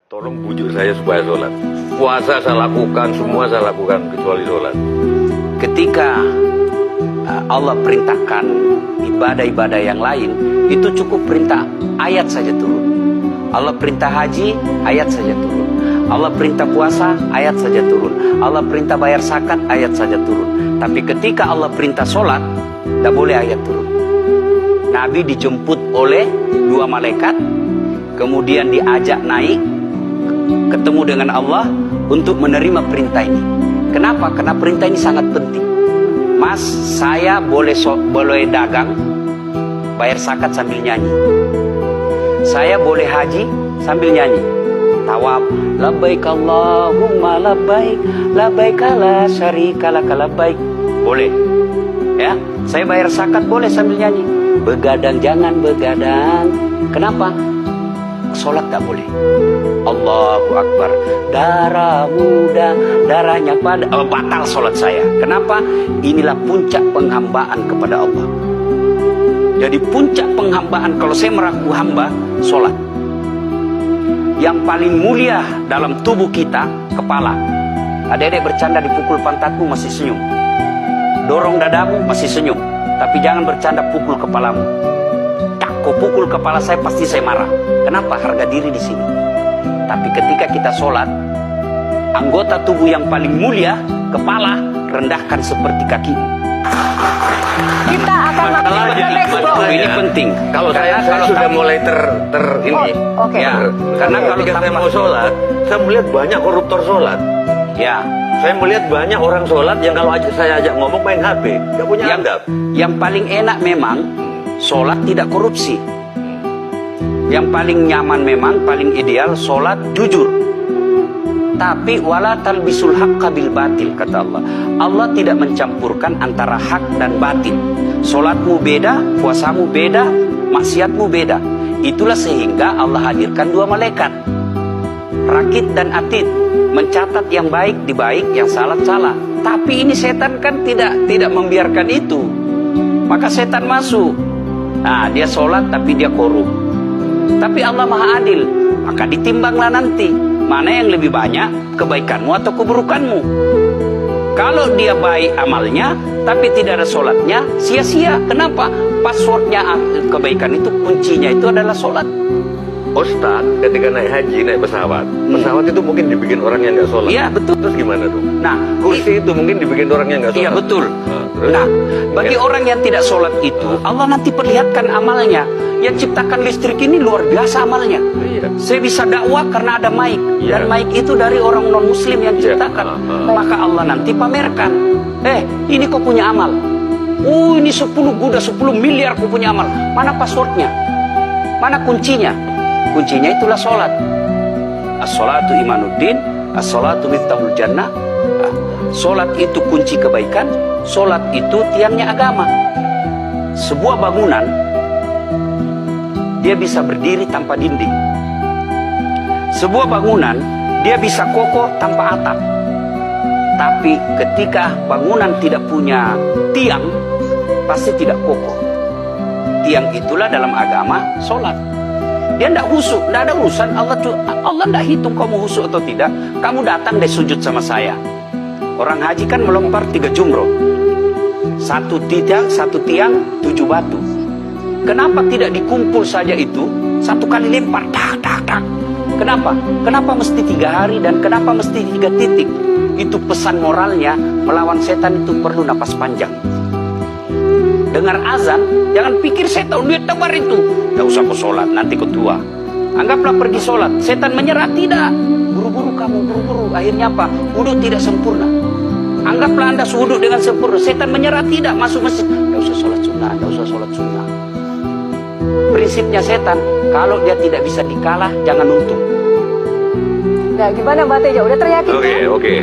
Tolong bujuk saya supaya sholat. Puasa saya lakukan, semua saya lakukan kecuali sholat. Ketika Allah perintahkan ibadah-ibadah yang lain, itu cukup perintah ayat saja turun. Allah perintah haji, ayat saja turun. Allah perintah puasa, ayat saja turun. Allah perintah bayar zakat, ayat saja turun. Tapi ketika Allah perintah sholat, tidak boleh ayat turun. Nabi dijemput oleh dua malaikat, kemudian diajak naik, ketemu dengan Allah untuk menerima perintah ini. Kenapa? Karena perintah ini sangat penting. Mas, saya boleh dagang, bayar zakat sambil nyanyi. Saya boleh haji sambil nyanyi. Tawaf, labbaik Allahumma labbaik, labbaik la syarika laka labbaik. Boleh. Ya, saya bayar zakat boleh sambil nyanyi. Begadang jangan begadang. Kenapa? Sholat tak boleh. Allahu Akbar. Darah muda, darahnya pada batal sholat saya. Kenapa? Inilah puncak penghambaan kepada Allah. Jadi puncak penghambaan kalau saya meraku hamba, sholat. Yang paling mulia dalam tubuh kita, kepala. Adik-adik bercanda dipukul pantatmu masih senyum. Dorong dadamu masih senyum. Tapi jangan bercanda pukul kepalamu. Kau pukul kepala saya pasti saya marah. Kenapa? Harga diri di sini. Tapi ketika kita sholat, anggota tubuh yang paling mulia, kepala, rendahkan seperti kakimu. Kita akan melakukan Ini penting. Kalau saya sudah mulai ini. Oke. Ya, karena kalau saya mau sholat, saya melihat banyak koruptor sholat. Ya. Saya melihat banyak orang sholat yang kalau saya ajak ngomong main HP, nggak punya adab. Yang paling enak memang sholat tidak korupsi. Yang paling nyaman memang, paling ideal sholat jujur. Tapi wala talbisul haqqa bil batil, kata Allah. Allah tidak mencampurkan antara hak dan batil. Sholatmu beda, puasamu beda, maksiatmu beda. Itulah sehingga Allah hadirkan dua malaikat, Rakit dan Atid, mencatat yang baik di baik, yang salah salah. Tapi ini setan kan tidak membiarkan itu. Maka setan masuk. Nah, dia sholat tapi dia korup. Tapi Allah Maha Adil. Maka ditimbanglah nanti, mana yang lebih banyak, kebaikanmu atau keburukanmu. Kalau dia baik amalnya, tapi tidak ada sholatnya, sia-sia. Kenapa? Passwordnya kebaikan itu, kuncinya itu adalah sholat. Ustaz, ketika naik haji, naik pesawat, pesawat itu mungkin dibikin orang yang nggak sholat. Iya, betul. Terus gimana tuh? Nah, kursi itu mungkin dibikin orang yang nggak sholat. Iya, betul. Terus? Nah, bagi orang yang tidak sholat itu, Allah nanti perlihatkan amalnya. Yang ciptakan listrik ini luar biasa amalnya. Iya. Saya bisa dakwah karena ada mic. Iya. Dan mic itu dari orang non-muslim yang ciptakan. Maka Allah nanti pamerkan. Ini kau punya amal. Ini 10 kuda, 10 miliar kau punya amal. Mana passwordnya? Mana kuncinya? Kuncinya itulah sholat. As-sholatu imanuddin, as-sholatu miftahul jannah. Sholat itu kunci kebaikan. Sholat itu tiangnya agama. Sebuah bangunan, dia bisa berdiri tanpa dinding. Sebuah bangunan, dia bisa kokoh tanpa atap. Tapi ketika bangunan tidak punya tiang, pasti tidak kokoh. Tiang itulah dalam agama sholat. Dia tidak husuk, tidak ada urusan. Allah tidak hitung kamu husuk atau tidak. Kamu datang deh sujud sama saya. Orang haji kan melempar 3 jumroh. 1 tiang, 7 batu. Kenapa tidak dikumpul saja itu? 1 kali lempar, tak, tak, tak. Kenapa? Kenapa mesti 3 hari dan kenapa mesti 3 titik? Itu pesan moralnya, melawan setan itu perlu napas panjang. Dengar azan, jangan pikir saya tahu duit tebar itu. Tidak usah kau sholat, nanti kau tua. Anggaplah pergi sholat. Setan menyerah, tidak. Buru-buru kamu, buru-buru. Akhirnya apa? Wudhu tidak sempurna. Anggaplah anda wudhu dengan sempurna. Setan menyerah, tidak. Masuk masjid. Tidak usah sholat sunnah, tidak usah sholat sunnah. Prinsipnya setan, kalau dia tidak bisa dikalah, jangan untung. Nah, gimana Mbak Teja? Udah teryakin? Oke.